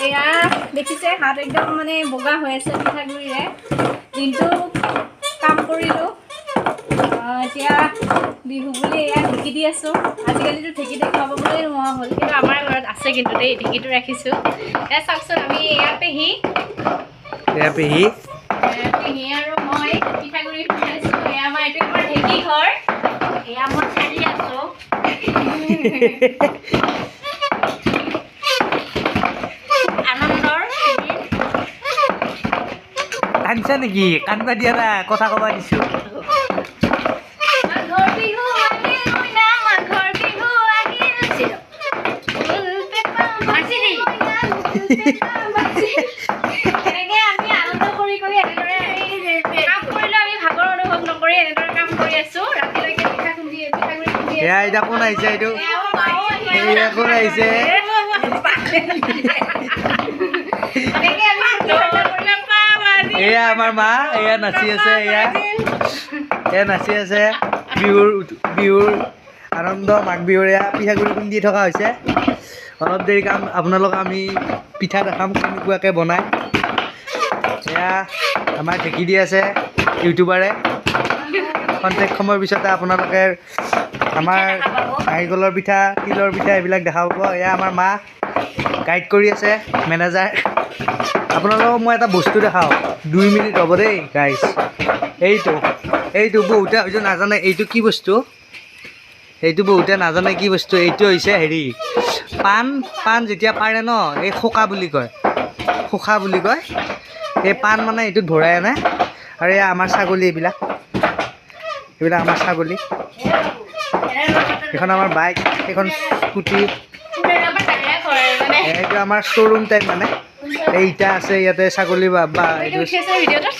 এয়া দেখিছে হাত একদম মানে বগা হৈ আছে পিঠাগুড়িৰে দিনটো কাম কৰিলোঁ এতিয়া বিহু বুলি এয়া ঢেঁকী দি আছোঁ আজিকালিতো ঢেঁকী দেখুৱাব বুলি নোহোৱা হ'ল কিন্তু আমাৰ ঘৰত আছে কিন্তু দেই ঢেঁকীটো ৰাখিছোঁ এয়া চাওকচোন আমি এয়া পেহী আৰু মই পিঠাগুড়ি খুন্দি আছোঁ এয়া আমাৰ এইটো আমাৰ ঢেঁকী ঘৰ এয়া মই চালি আছোঁ কান্দছা নেকি কান্দবা দিয়া না কথা ক'বা দিছোঁ এয়া এতিয়া কোন আহিছে এইটো এয়া কোন আহিছে এয়া আমাৰ মা এয়া নাচি আছে এয়া নাচি আছে বিহুৰ আনন্দ মাঘ বিহুৰ এয়া পিঠাগুড়ি খুন্দি থকা হৈছে অলপ দেৰি কাম আপোনালোক আমি পিঠা দেখাম কেনেকুৱাকৈ বনায় এয়া আমাৰ ঢেঁকী দি আছে ইউটিউবাৰে খন্তেক সময়ৰ পিছতে আপোনালোকে আমাৰ নাৰিকলৰ পিঠা তিলৰ পিঠা এইবিলাক দেখা পাব এয়া আমাৰ মা গাইড কৰি আছে মেনেজাৰ আপোনালোকক মই এটা বস্তু দেখাওঁ 2 মিনিট হ'ব দেই গাইজ এইটো বহুতে হয়তো নাজানে এইটো কি বস্তু এইটো বহুতে নাজানে কি বস্তু এইটো হৈছে হেৰি পাণ যেতিয়া পাৰে ন এই খোকা বুলি কয় এই পাণ মানে এইটোত ভৰাই আনে আৰু এয়া আমাৰ ছাগলী এইবিলাক আমাৰ ছাগলী এইখন আমাৰ বাইক এইখন স্কুটি এইটো আমাৰ শ্ব'ৰুম টাইপ মানে এই ইটা আছে ইয়াতে ছাগলী বা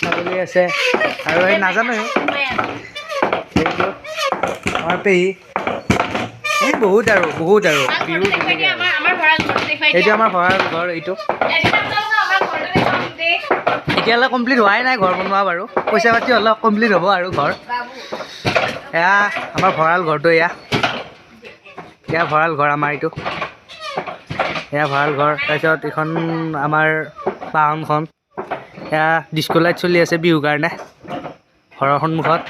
ছাগলী আছে আৰু এই নাজানো এইটো আমাৰ পেহী এই বহুত আৰু বিহু এইটো আমাৰ ভঁৰাল ঘৰ এইটো এতিয়ালৈ কমপ্লিট হোৱাই নাই ঘৰ বনোৱা বাৰু পইচা পাতি অলপ কমপ্লিট হ'ব আৰু ঘৰ এয়া আমাৰ ভঁৰাল ঘৰটো এয়া ভঁৰাল ঘৰ আমাৰ এইটো এয়া ভঁৰাল ঘৰ তাৰপিছত এইখন আমাৰ বাহনখন এয়া ডিস্কো লাইট চলি আছে বিহুৰ কাৰণে ঘৰৰ সন্মুখত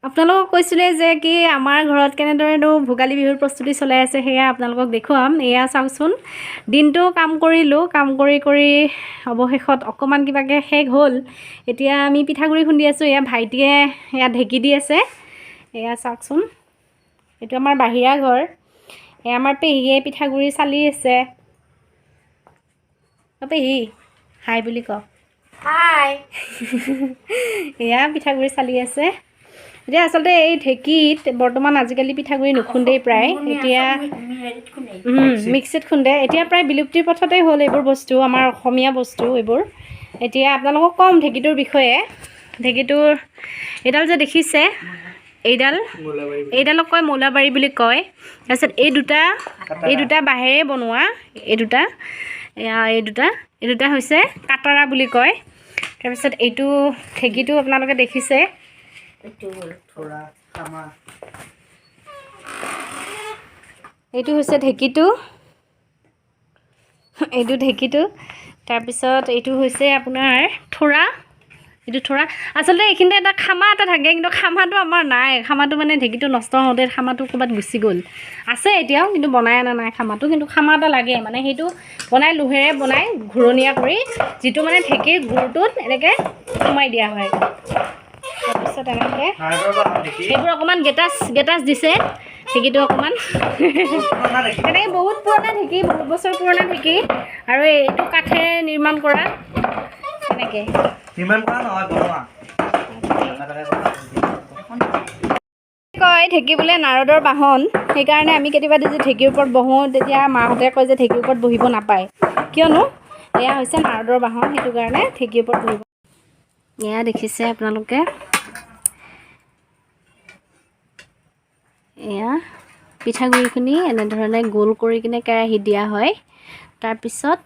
আপোনালোকক কৈছিলে যে কি আমাৰ ঘৰত কেনেদৰেনো ভোগালী বিহুৰ প্ৰস্তুতি চলাই আছে সেয়া আপোনালোকক দেখুৱাম এয়া চাওকচোন দিনটো কাম কৰিলোঁ কাম কৰি অৱশেষত অকণমান কিবাকৈ শেষ হ'ল এতিয়া আমি পিঠাগুড়ি খুন্দি আছোঁ এয়া ভাইটিয়ে এয়া ঢেঁকী দি আছে এয়া চাওকচোন এইটো আমাৰ বাহিৰা ঘৰ এয়া আমাৰ পেহীয়ে পিঠাগুড়ি চালি আছে পেহী হাই বুলি কওক হাই এয়া পিঠাগুড়ি চালি আছে এতিয়া আচলতে এই ঢেঁকীত বৰ্তমান আজিকালি পিঠাগুড়ি নুখুন্দেই প্ৰায় এতিয়া মিক্সিত খুন্দে এতিয়া প্ৰায় বিলুপ্তিৰ পথতেই হ'ল এইবোৰ বস্তু আমাৰ অসমীয়া বস্তু এইবোৰ এতিয়া আপোনালোকক ক'ম ঢেঁকীটোৰ বিষয়ে ঢেঁকীটোৰ এইডাল যে দেখিছে এইডালক কয় মৌলাবাৰী বুলি কয় তাৰপিছত এই দুটা বাঁহেৰে বনোৱা এই দুটা হৈছে কাটৰা বুলি কয় তাৰপিছত এইটো ঢেঁকীটো আপোনালোকে দেখিছে এইটো হৈছে ঢেঁকীটো তাৰপিছত এইটো হৈছে আপোনাৰ থোৰা এইটো থোৰা আচলতে এইখিনিতে এটা খামা এটা থাকে কিন্তু খামাটো আমাৰ নাই খামাটো মানে ঢেঁকীটো নষ্ট হওঁতে খামাটো ক'ৰবাত গুচি গ'ল আছে এতিয়াও কিন্তু বনাই অনা নাই খামাটো কিন্তু খামা এটা লাগে মানে সেইটো বনাই লোহেৰে বনাই ঘূৰণীয়া কৰি যিটো মানে ঢেঁকীৰ গুৰটোত এনেকৈ সোমাই দিয়া হয় তাৰপিছত এনেকৈ এইবোৰ অকণমান গেটাছ দিছে ঢেঁকীটো অকণমান এনেকৈ বহুত পুৰণা ঢেঁকী বহুত বছৰ পুৰণা ঢেঁকী আৰু এইটো কাঠেৰে নিৰ্মাণ কৰা এনেকৈ কয় ঢেঁকী বোলে নাৰদৰ বাহন সেইকাৰণে আমি কেতিয়াবা যদি ঢেঁকীৰ ওপৰত বহোঁ তেতিয়া মাহঁতে কয় যে ঢেঁকীৰ ওপৰত বহিব নাপায় কিয়নো এয়া হৈছে নাৰদৰ বাহন সেইটো কাৰণে ঢেঁকীৰ ওপৰত বহিব এয়া দেখিছে আপোনালোকে এয়া পিঠাগুড়িখিনি এনেধৰণে গোল কৰি কিনে কেৰাহীত দিয়া হয় তাৰপিছত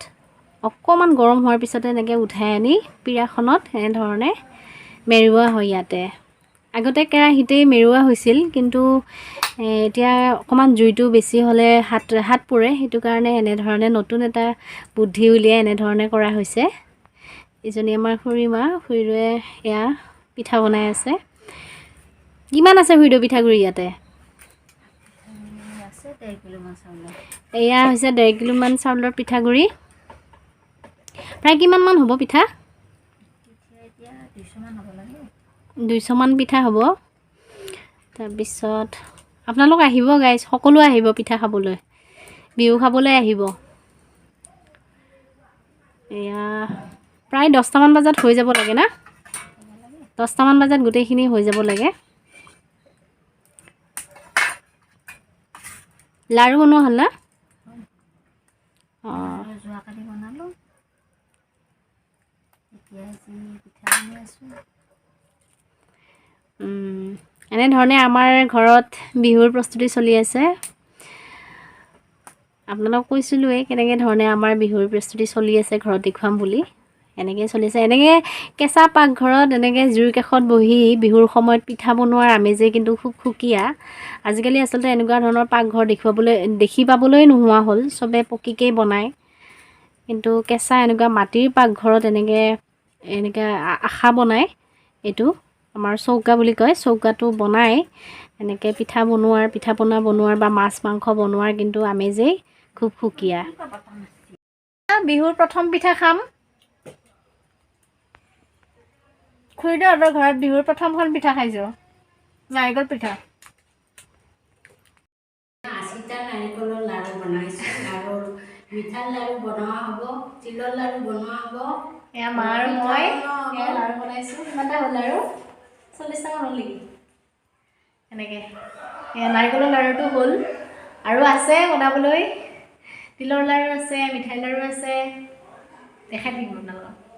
অকণমান গৰম হোৱাৰ পিছতে এনেকৈ উঠাই আনি পীৰাখনত এনেধৰণে মেৰুৱা হয় ইয়াতে। আগতে কেৰাহীতেই মেৰুৱা হৈছিল, কিন্তু এতিয়া অকণমান জুইটো বেছি হ'লে হাত পোৰে, সেইটো কাৰণে এনেধৰণে নতুন এটা বুদ্ধি উলিয়াই এনেধৰণে কৰা হৈছে। ইজনী আমাৰ খুৰীমা, খুৰীৰে এয়া পিঠা বনাই আছে। কিমান আছে খুৰীদেউ পিঠাগুড়ি ইয়াতে? এয়া হৈছে 1.5 কিলোমান চাউলৰ পিঠাগুড়ি। প্ৰায় কিমানমান হ'ব পিঠা? 200 মান পিঠা হ'ব। তাৰপিছত আপোনালোক আহিব গাইজ, সকলো আহিব পিঠা খাবলৈ, বিহু খাবলৈ আহিব। এয়া প্ৰায় 10টামান বজাত হৈ যাব লাগে না? 10টামান বজাত গোটেইখিনি হৈ যাব লাগে। লাৰু বনোৱা হ'ল না? অঁ, যোৱাকালি বনালোঁ, এতিয়া পিঠা বনাই আছোঁ। এনেধৰণে আমাৰ ঘৰত বিহুৰ প্ৰস্তুতি চলি আছে। আপোনালোকক কৈছিলোঁৱেই কেনেকৈ ধৰণে আমাৰ বিহুৰ প্ৰস্তুতি চলি আছে, ঘৰত দেখুৱাম বুলি। এনেকৈ চলিছে। এনেকৈ কেঁচা পাকঘৰত এনেকৈ জুইৰ কাষত বহি বিহুৰ সময়ত পিঠা বনোৱাৰ আমেজেই কিন্তু খুব সুকীয়া। আজিকালি আচলতে এনেকুৱা ধৰণৰ পাকঘৰ দেখি পাবলৈ নোহোৱা হ'ল, চবে পকীকেই বনায়। কিন্তু কেঁচা এনেকুৱা মাটিৰ পাকঘৰত এনেকৈ আশা বনায়, এইটো আমাৰ চৌকা বুলি কয়, চৌকাটো বনাই এনেকৈ পিঠা পনা বনোৱাৰ বা মাছ মাংস বনোৱাৰ কিন্তু আমেজেই খুব সুকীয়া। বিহুৰ প্ৰথম পিঠা খাম। খুৰীদেউহঁতৰ ঘৰত বিহুৰ প্ৰথমখন পিঠা খাইছোঁ, নাৰিকল পিঠা। 80টা নাৰিকলৰ লাৰু বনাইছোঁ, আৰু মিঠাৰ লাৰু বনোৱা হ'ব, তিলৰ লাৰু বনোৱা হ'ব। এয়া মা আৰু মই এয়া লাৰু বনাইছোঁ। কিমানটা হ'ল লাৰু? 40টামান হ'ল নেকি? এনেকৈ এয়া নাৰিকলৰ লাৰুটো হ'ল, আৰু আছে বনাবলৈ। তিলৰ লাৰু আছে, মিঠাই লাৰু আছে, দেখাই দিম আপোনালোকক।